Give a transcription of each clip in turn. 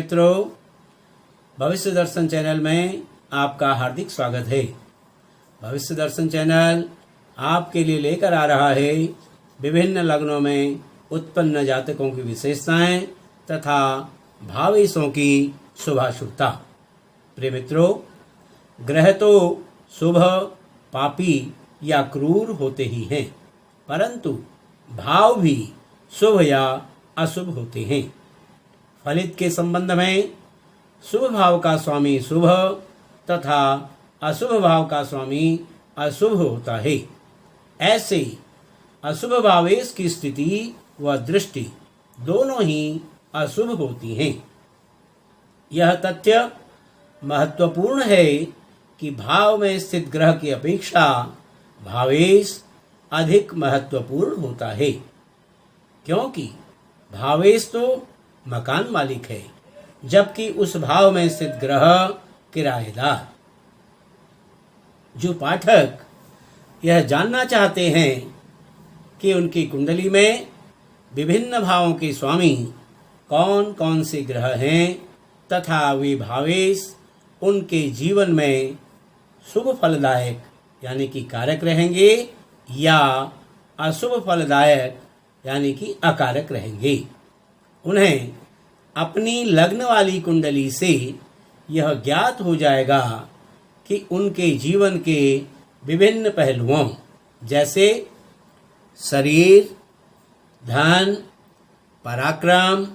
मित्रों, भविष्य दर्शन चैनल में आपका हार्दिक स्वागत है। भविष्य दर्शन चैनल आपके लिए लेकर आ रहा है विभिन्न लग्नों में उत्पन्न जातकों की विशेषताएं तथा भावेशों की शुभाशुभता। प्रिय मित्रों, ग्रह तो शुभ, पापी या क्रूर होते ही हैं, परंतु भाव भी शुभ या अशुभ होते हैं। फलित के संबंध में शुभ भाव का स्वामी शुभ तथा अशुभ भाव का स्वामी अशुभ होता है। ऐसे अशुभ भावेश की स्थिति व दृष्टि दोनों ही अशुभ होती हैं। यह तथ्य महत्वपूर्ण है कि भाव में स्थित ग्रह की अपेक्षा भावेश अधिक महत्वपूर्ण होता है, क्योंकि भावेश तो मकान मालिक है, जबकि उस भाव में स्थित ग्रह किराएदार। जो पाठक यह जानना चाहते हैं कि उनकी कुंडली में विभिन्न भावों के स्वामी कौन कौन से ग्रह हैं तथा वे भावेश उनके जीवन में शुभ फलदायक यानी कि कारक रहेंगे या अशुभ फलदायक यानी कि अकारक रहेंगे, उन्हें अपनी लग्न वाली कुंडली से यह ज्ञात हो जाएगा कि उनके जीवन के विभिन्न पहलुओं जैसे शरीर, धन, पराक्रम,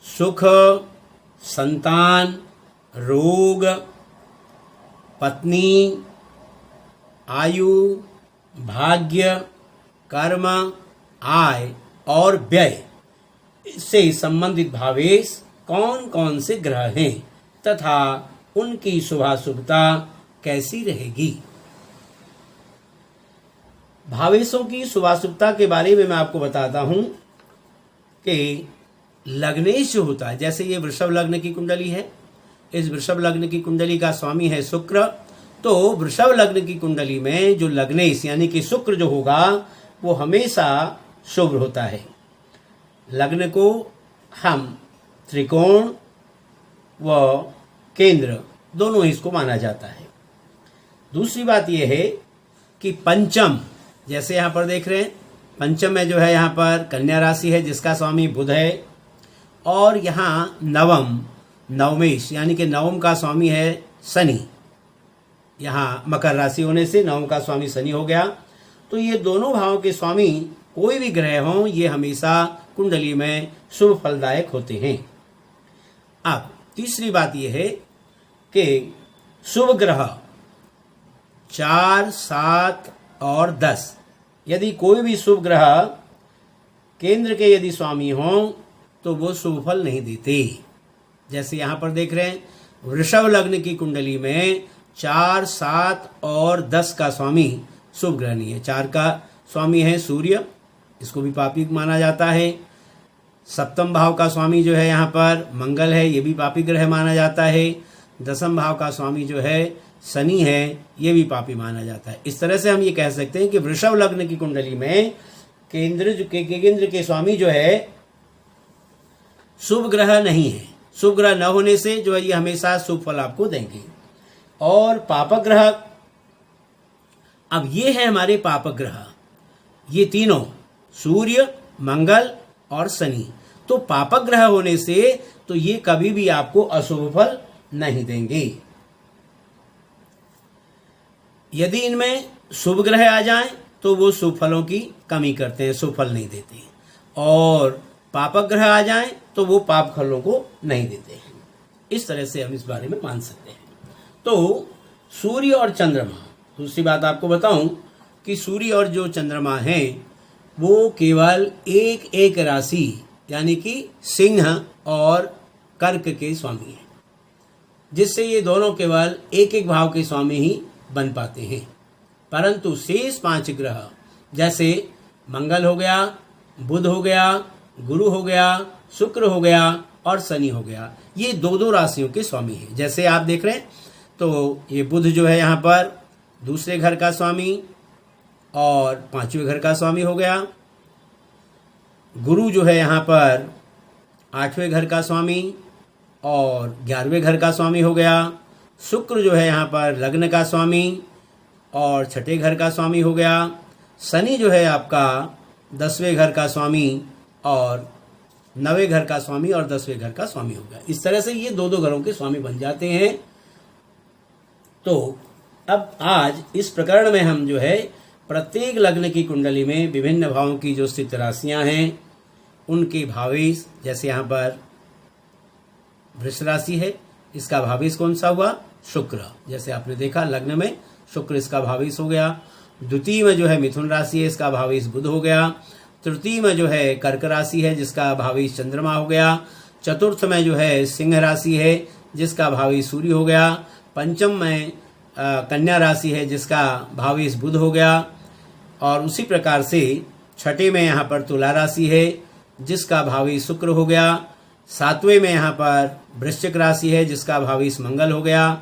सुख, संतान, रोग, पत्नी, आयु, भाग्य, कर्म, आय और व्यय से संबंधित भावेश कौन कौन से ग्रह हैं तथा उनकी शुभाशुभता कैसी रहेगी। भावेशों की शुभाशुभता के बारे में मैं आपको बताता हूं कि लग्नेश जो होता है, जैसे ये वृषभ लग्न की कुंडली है, इस वृषभ लग्न की कुंडली का स्वामी है शुक्र। तो वृषभ लग्न की कुंडली में जो लग्नेश यानी कि शुक्र जो होगा वो हमेशा शुभ होता है। लग्न को हम त्रिकोण व केंद्र दोनों ही इसको माना जाता है। दूसरी बात यह है कि पंचम, जैसे यहाँ पर देख रहे हैं, पंचम में जो है यहाँ पर कन्या राशि है जिसका स्वामी बुध है, और यहाँ नवम नवमेश यानी कि नवम का स्वामी है शनि। यहाँ मकर राशि होने से नवम का स्वामी शनि हो गया। तो ये दोनों भावों के स्वामी कोई भी ग्रह हों, ये हमेशा कुंडली में शुभ फलदायक होते हैं। अब तीसरी बात यह है कि शुभ ग्रह 4, 7 और 10, यदि कोई भी शुभ ग्रह केंद्र के यदि स्वामी हों तो वो शुभ फल नहीं देते। जैसे यहाँ पर देख रहे हैं, वृषभ लग्न की कुंडली में 4, 7 और 10 का स्वामी शुभ ग्रह नहीं है। 4 का स्वामी है सूर्य, इसको भी पापी माना जाता है। सप्तम भाव का स्वामी जो है यहाँ पर मंगल है, ये भी पापी ग्रह माना जाता है। दसम भाव का स्वामी जो है शनि है, ये भी पापी माना जाता है। इस तरह से हम ये कह सकते हैं कि वृषभ लग्न की कुंडली में केंद्र के स्वामी जो है शुभ ग्रह नहीं है। शुभ ग्रह न होने से जो है ये हमेशा शुभ फल आपको देंगे। और पापक ग्रह, अब ये है हमारे पापक ग्रह, ये तीनों सूर्य, मंगल और शनि। तो पापक ग्रह होने से तो ये कभी भी आपको अशुभ फल नहीं देंगे। यदि इनमें शुभ ग्रह आ जाएं तो वो शुभ फलों की कमी करते हैं, शुभ फल नहीं देते। और पापक ग्रह आ जाएं तो वो पाप फलों को नहीं देते हैं। इस तरह से हम इस बारे में मान सकते हैं। तो सूर्य और चंद्रमा, दूसरी बात आपको बताऊं कि सूर्य और जो चंद्रमा हैं वो केवल एक एक राशि यानी कि सिंह और कर्क के स्वामी हैं, जिससे ये दोनों केवल एक एक भाव के स्वामी ही बन पाते हैं। परंतु शेष 5 ग्रह जैसे मंगल हो गया, बुध हो गया, गुरु हो गया, शुक्र हो गया और शनि हो गया, ये दो दो राशियों के स्वामी हैं। जैसे आप देख रहे हैं तो ये बुध जो है यहाँ पर दूसरे घर का स्वामी और 5वें घर का स्वामी हो गया। गुरु जो है यहाँ पर 8वें घर का स्वामी और 11वें घर का स्वामी हो गया। शुक्र जो है यहाँ पर लग्न का स्वामी और 6ठे घर का स्वामी हो गया। शनि जो है आपका 10वें घर का स्वामी और 9वें घर का स्वामी और 10वें घर का स्वामी हो गया। इस तरह से ये दो घरों के स्वामी बन जाते हैं। तो अब आज इस प्रकरण में हम जो है प्रत्येक लग्न की कुंडली में विभिन्न भावों की जो स्थित राशियां हैं उनके भावेश, जैसे यहाँ पर वृष राशि है, इसका भावेश कौन सा हुआ? शुक्र। जैसे आपने देखा लग्न में शुक्र इसका भावेश हो गया। द्वितीय में जो है मिथुन राशि है, इसका भावेश बुध हो गया। तृतीय में जो है कर्क राशि है, जिसका भावेश चंद्रमा हो गया। चतुर्थ में जो है सिंह राशि है, जिसका भावेश सूर्य हो गया। पंचम में कन्या राशि है, जिसका भावेश बुध हो गया। और उसी प्रकार से 6ठे में यहाँ पर तुला राशि है, जिसका भावेश शुक्र हो गया। 7वें में यहाँ पर वृश्चिक राशि है, जिसका भावेश मंगल हो गया।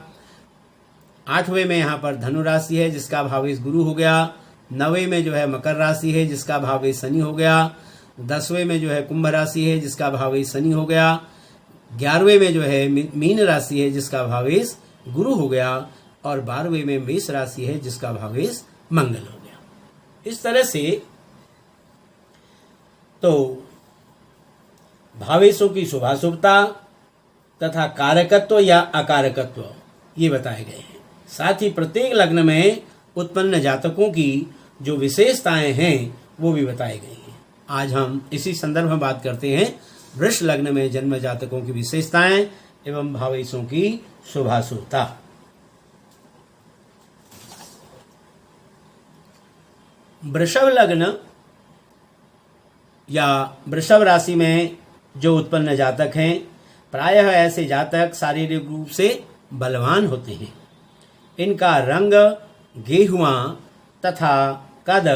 8वें में यहाँ पर धनु राशि है, जिसका भावेश गुरु हो गया। 9वें में जो है मकर राशि है, जिसका भावेश शनि हो गया। 10वें में जो है कुंभ राशि है, जिसका भावेश शनि हो गया। 11वें में जो है मीन राशि है, जिसका भावेश गुरु हो गया। और 12वें में मेष राशि है, जिसका भावेश मंगल हो गया। इस तरह से तो भावेशों की शुभाशुभता तथा कारकत्व या अकारकत्व ये बताए गए हैं। साथ ही प्रत्येक लग्न में उत्पन्न जातकों की जो विशेषताएं हैं वो भी बताई गई हैं। आज हम इसी संदर्भ में बात करते हैं वृष लग्न में जन्म जातकों की विशेषताएं एवं भावेशों की शुभाशुभता। वृषभ लग्न या वृषभ राशि में जो उत्पन्न जातक हैं, प्रायः ऐसे जातक शारीरिक रूप से बलवान होते हैं। इनका रंग गेहुआ तथा कद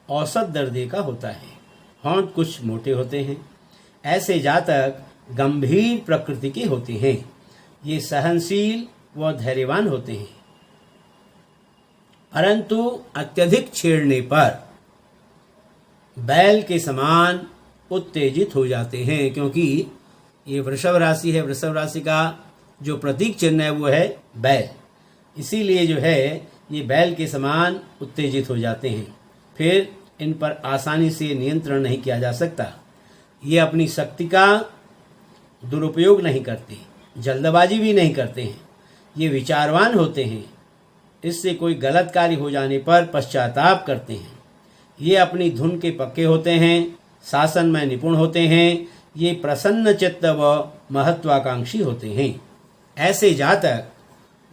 औसत दर्जे का होता है। होंठ कुछ मोटे होते हैं। ऐसे जातक गंभीर प्रकृति के होते हैं। ये सहनशील व धैर्यवान होते हैं, परंतु अत्यधिक छेड़ने पर बैल के समान उत्तेजित हो जाते हैं, क्योंकि ये वृषभ राशि है। वृषभ राशि का जो प्रतीक चिन्ह है वो है बैल, इसीलिए जो है ये बैल के समान उत्तेजित हो जाते हैं। फिर इन पर आसानी से नियंत्रण नहीं किया जा सकता। ये अपनी शक्ति का दुरुपयोग नहीं करते, जल्दबाजी भी नहीं करते हैं। ये विचारवान होते हैं। इससे कोई गलत कार्य हो जाने पर पश्चाताप करते हैं। ये अपनी धुन के पक्के होते हैं, शासन में निपुण होते हैं। ये प्रसन्न चित्त व महत्वाकांक्षी होते हैं। ऐसे जातक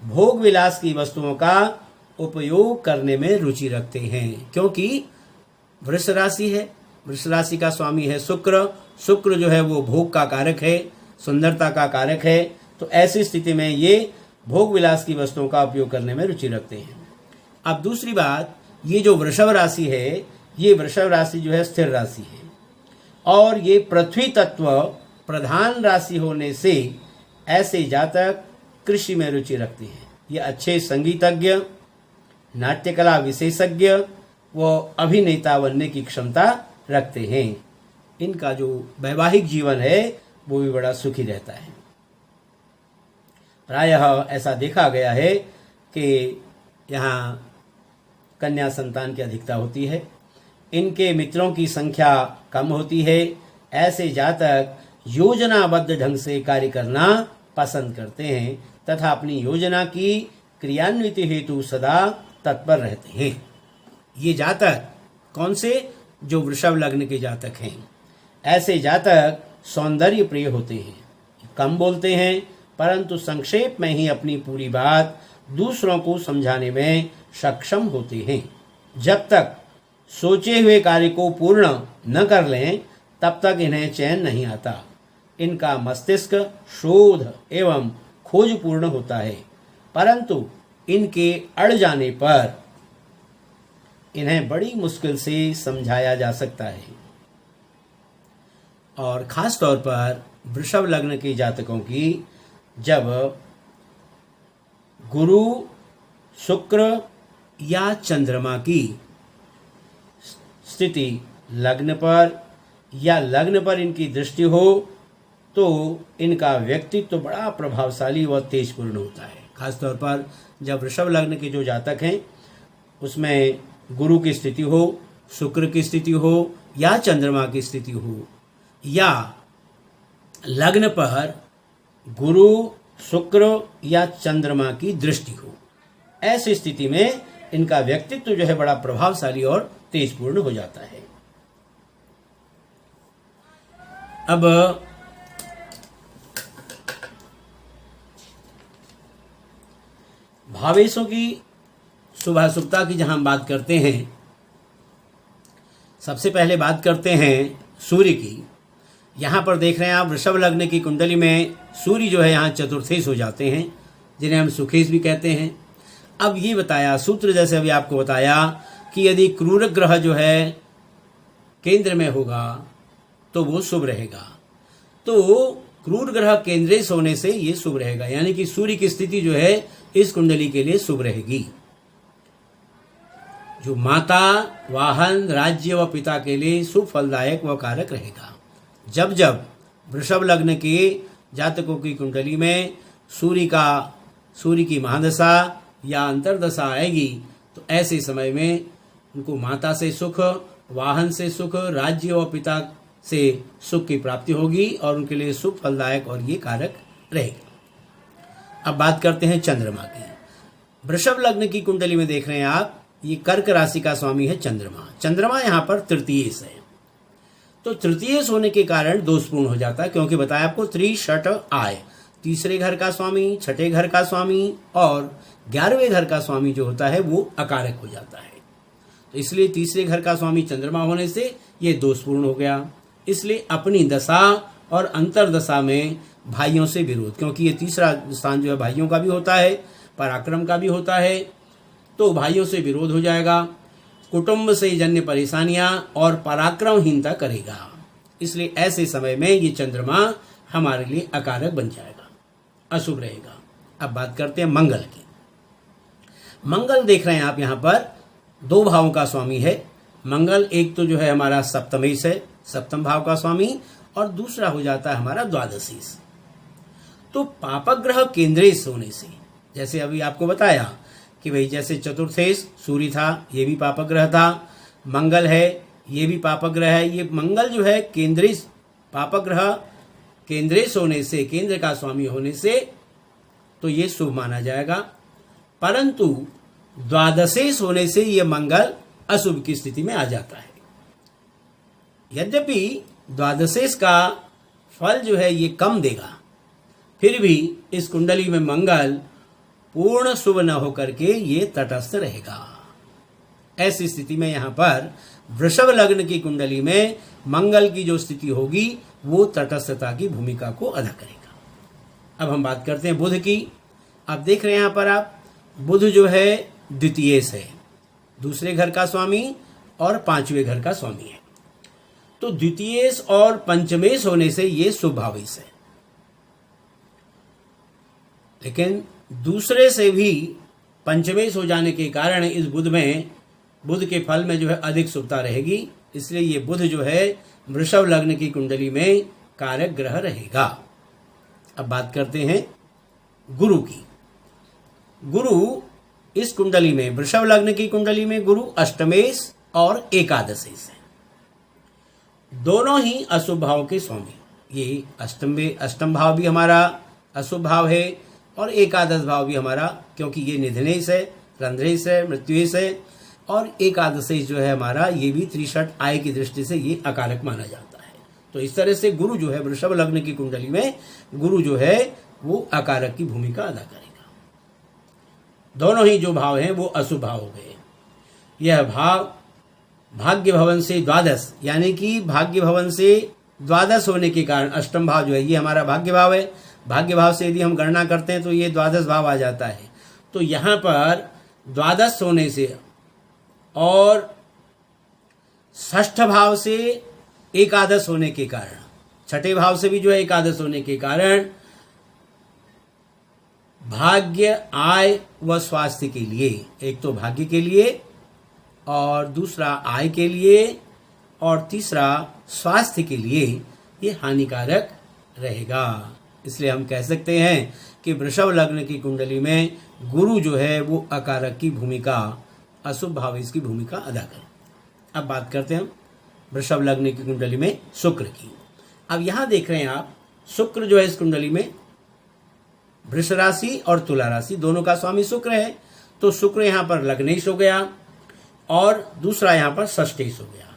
भोग विलास की वस्तुओं का उपयोग करने में रुचि रखते हैं, क्योंकि वृष राशि है, वृष राशि का स्वामी है शुक्र। शुक्र जो है वो भोग का कारक है, सुंदरता का कारक है। तो ऐसी स्थिति में ये भोग विलास की वस्तुओं का उपयोग करने में रुचि रखते हैं। अब दूसरी बात, ये जो वृषभ राशि है, ये वृषभ राशि जो है स्थिर राशि है और ये पृथ्वी तत्व प्रधान राशि होने से ऐसे जातक कृषि में रुचि रखते हैं। ये अच्छे संगीतज्ञ, नाट्यकला विशेषज्ञ व अभिनेता बनने की क्षमता रखते हैं। इनका जो वैवाहिक जीवन है वो भी बड़ा सुखी रहता है। प्रायः ऐसा देखा गया है कि यहाँ कन्या संतान की अधिकता होती है। इनके मित्रों की संख्या कम होती है। ऐसे जातक योजनाबद्ध ढंग से कार्य करना पसंद करते हैं तथा अपनी योजना की क्रियान्विति हेतु सदा तत्पर रहते हैं। ये जातक कौन से? जो वृषभ लग्न के जातक हैं। ऐसे जातक सौंदर्य प्रिय होते हैं, कम बोलते हैं, परंतु संक्षेप में ही अपनी पूरी बात दूसरों को समझाने में सक्षम होते हैं। जब तक सोचे हुए कार्य को पूर्ण न कर लें तब तक इन्हें चैन नहीं आता। इनका मस्तिष्क शोध एवं खोजपूर्ण होता है, परंतु इनके अड़ जाने पर इन्हें बड़ी मुश्किल से समझाया जा सकता है। और खास तौर पर वृषभ लग्न के जातकों की जब गुरु, शुक्र या चंद्रमा की स्थिति लग्न पर या लग्न पर इनकी दृष्टि हो तो इनका व्यक्तित्व तो बड़ा प्रभावशाली व तेजपूर्ण होता है। खासतौर पर जब वृषभ लग्न के जो जातक हैं उसमें गुरु की स्थिति हो, शुक्र की स्थिति हो या चंद्रमा की स्थिति हो, या लग्न पर गुरु, शुक्र या चंद्रमा की दृष्टि हो, ऐसी स्थिति में इनका व्यक्तित्व जो है बड़ा प्रभावशाली और तेजपूर्ण हो जाता है। अब भावेशों की शुभाशुभता की जहां हम बात करते हैं, सबसे पहले बात करते हैं सूर्य की। यहां पर देख रहे हैं आप वृषभ लग्न की कुंडली में सूर्य जो है यहाँ चतुर्थेश हो जाते हैं, जिन्हें हम सुखेश भी कहते हैं। अब ये बताया सूत्र, जैसे अभी आपको बताया कि यदि क्रूर ग्रह जो है केंद्र में होगा तो वो शुभ रहेगा। तो क्रूर ग्रह केंद्रेश होने से ये शुभ रहेगा, यानी कि सूर्य की स्थिति जो है इस कुंडली के लिए शुभ रहेगी, जो माता, वाहन, राज्य व पिता के लिए शुभ फलदायक व कारक रहेगा। जब जब वृषभ लग्न के जातकों की कुंडली में सूर्य की महादशा या अंतरदशा आएगी तो ऐसे समय में उनको माता से सुख, वाहन से सुख, राज्य व पिता से सुख की प्राप्ति होगी और उनके लिए शुभ फलदायक और ये कारक रहेगा। अब बात करते हैं चंद्रमा की। वृषभ लग्न की कुंडली में देख रहे हैं आप, ये कर्क राशि का स्वामी है चंद्रमा। चंद्रमा यहाँ पर तृतीयेश है, तो तृतीयेश होने के कारण दोषपूर्ण हो जाता है, क्योंकि बताया आपको त्रिषट आय, तीसरे घर का स्वामी, छठे घर का स्वामी और 11वें घर का स्वामी जो होता है वो अकारक हो जाता है। तो इसलिए तीसरे घर का स्वामी चंद्रमा होने से ये दोषपूर्ण हो गया। इसलिए अपनी दशा और अंतरदशा में भाइयों से विरोध, क्योंकि ये तीसरा स्थान जो है भाइयों का भी होता है, पराक्रम का भी होता है, तो भाइयों से विरोध हो जाएगा, कुटुंब से जन्य परेशानियां और पराक्रमहीनता करेगा। इसलिए ऐसे समय में ये चंद्रमा हमारे लिए अकारक बन जाएगा, अशुभ रहेगा। अब बात करते हैं मंगल की। मंगल देख रहे हैं आप, यहाँ पर 2 भावों का स्वामी है मंगल। एक तो जो है हमारा सप्तमेश है, सप्तम भाव का स्वामी, और दूसरा हो जाता है हमारा द्वादशीश। तो पापग्रह केंद्रेश होने से, जैसे अभी आपको बताया कि भाई जैसे चतुर्थेश सूर्य था, ये भी पापग्रह था, मंगल है, ये भी पापग्रह है। ये मंगल जो है केंद्रेश, पापग्रह केंद्रेश होने से, केंद्र का स्वामी होने से तो ये शुभ माना जाएगा। परंतु द्वादशेश होने से ये मंगल अशुभ की स्थिति में आ जाता है। यद्यपि द्वादशेश का फल जो है ये कम देगा, फिर भी इस कुंडली में मंगल पूर्ण शुभ न होकर के ये तटस्थ रहेगा। ऐसी स्थिति में यहां पर वृषभ लग्न की कुंडली में मंगल की जो स्थिति होगी वो तटस्थता की भूमिका को अदा करेगा। अब हम बात करते हैं बुध की। अब देख रहे हैं यहां पर आप, बुध जो है द्वितीयेश है, दूसरे घर का स्वामी और 5वें घर का स्वामी है। तो द्वितीयेश और पंचमेश होने से ये शुभ भावेश है, लेकिन दूसरे से भी पंचमेश हो जाने के कारण इस बुध के फल में जो है अधिक शुभता रहेगी। इसलिए ये बुध जो है वृषभ लग्न की कुंडली में कारक ग्रह रहेगा। अब बात करते हैं गुरु की। गुरु इस कुंडली में, वृषभ लग्न की कुंडली में गुरु अष्टमेश और एकादशेश है, दोनों ही अशुभ भाव के स्वामी। ये अष्टम भाव भी हमारा अशुभ भाव है और एकादश भाव भी हमारा, क्योंकि ये निधनेश है, रंध्रेश है, मृत्युएश है, और एकादशेश जो है हमारा ये भी त्रिषट आय की दृष्टि से ये अकारक माना जाता है। तो इस तरह से गुरु जो है वृषभ लग्न की कुंडली में गुरु जो है वो अकारक की भूमिका अदा करेगा। दोनों ही जो भाव हैं वो अशुभ भाव हो गए। यह भाव भाग्य भवन से द्वादश, यानी कि भाग्य भवन से द्वादश होने के कारण अष्टम भाव जो है ये हमारा भाग्य भाव है। भाग्य भाव से यदि हम गणना करते हैं तो ये द्वादश भाव आ जाता है। तो यहाँ पर द्वादश होने से और षष्ठ भाव से एकादश होने के कारण, छठे भाव से भी जो है एकादश होने के कारण भाग्य, आय व स्वास्थ्य के लिए, एक तो भाग्य के लिए और दूसरा आय के लिए और तीसरा स्वास्थ्य के लिए ये हानिकारक रहेगा। इसलिए हम कह सकते हैं कि वृषभ लग्न की कुंडली में गुरु जो है वो अकारक की भूमिका, अशुभ भावेश की भूमिका अदा करे। अब बात करते हैं हम वृषभ लग्न की कुंडली में शुक्र की। अब यहां देख रहे हैं आप, शुक्र जो है इस कुंडली में वृष राशि और तुला राशि दोनों का स्वामी शुक्र है। तो शुक्र यहां पर लग्नेश हो गया और दूसरा यहां पर षष्ठेश हो गया।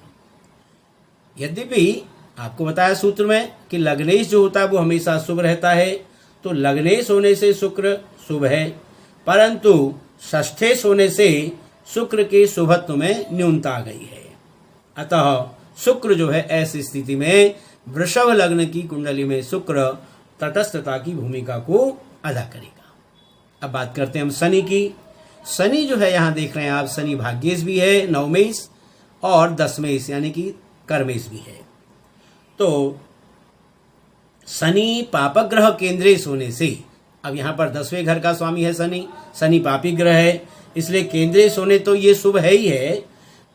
यद्यपि आपको बताया सूत्र में कि लग्नेश जो होता है वो हमेशा शुभ रहता है, तो लग्नेश होने से शुक्र शुभ है, परंतु षष्ठेश होने से शुक्र के शुभत्व में न्यूनता आ गई है। अतः शुक्र जो है ऐसी स्थिति में वृषभ लग्न की कुंडली में शुक्र तटस्थता की भूमिका को अदा करेगा। अब बात करते हैं हम शनि की। शनि जो है यहां देख रहे हैं आप, शनि भाग्येश भी है, नवमेश और दसमेश यानी कि कर्मेश भी है। तो शनि पापक ग्रह केंद्रेश होने से, अब यहां पर 10वें घर का स्वामी है शनि, शनि पापी ग्रह है, इसलिए केंद्रेश होने तो ये शुभ है ही है,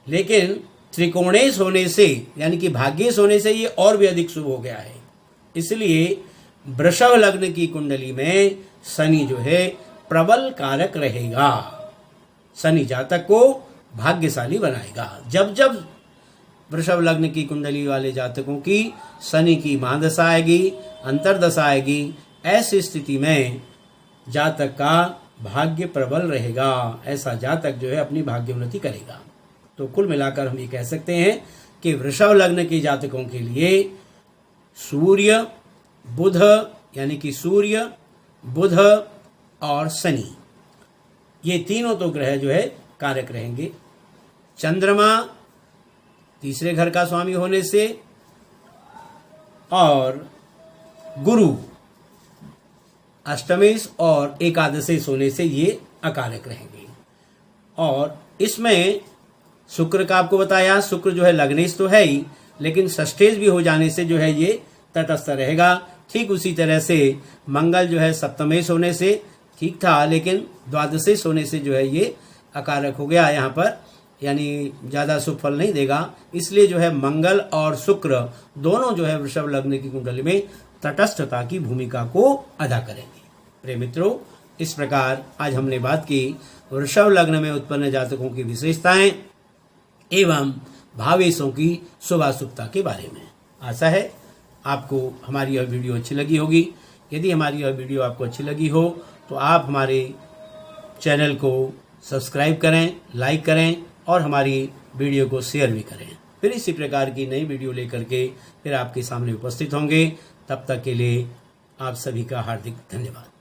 लेकिन त्रिकोणेश होने से यानी कि भाग्येश होने से ये और भी अधिक शुभ हो गया है। इसलिए वृषभ लग्न की कुंडली में शनि जो है प्रबल कारक रहेगा, शनि जातक को भाग्यशाली बनाएगा। जब जब वृषभ लग्न की कुंडली वाले जातकों की शनि की महादशा आएगी, अंतरदशा आएगी, ऐसी स्थिति में जातक का भाग्य प्रबल रहेगा। ऐसा जातक जो है अपनी भाग्योन्नति करेगा। तो कुल मिलाकर हम ये कह सकते हैं कि वृषभ लग्न के जातकों के लिए सूर्य बुध यानी कि सूर्य बुध और शनि ये तीनों तो ग्रह जो है कारक रहेंगे। चंद्रमा तीसरे घर का स्वामी होने से और गुरु अष्टमेश और एकादशेश होने से ये अकारक रहेंगे। और इसमें शुक्र का आपको बताया, शुक्र जो है लग्नेश तो है ही, लेकिन षष्ठेश भी हो जाने से जो है ये तटस्थ रहेगा। ठीक उसी तरह से मंगल जो है सप्तमेश होने से ठीक था, लेकिन द्वादशेश होने से जो है ये अकारक हो गया यहाँ पर, यानी ज्यादा शुभ फल नहीं देगा। इसलिए जो है मंगल और शुक्र दोनों जो है वृषभ लग्न की कुंडली में तटस्थता की भूमिका को अदा करेंगे। प्रिय मित्रों, इस प्रकार आज हमने बात की वृषभ लग्न में उत्पन्न जातकों की विशेषताएं एवं भावेशों की शुभाशुभता के बारे में। आशा है आपको हमारी यह वीडियो अच्छी लगी होगी। यदि हमारी यह वीडियो आपको अच्छी लगी हो तो आप हमारे चैनल को सब्सक्राइब करें, लाइक करें और हमारी वीडियो को शेयर भी करें। फिर इसी प्रकार की नई वीडियो लेकर के फिर आपके सामने उपस्थित होंगे। तब तक के लिए आप सभी का हार्दिक धन्यवाद।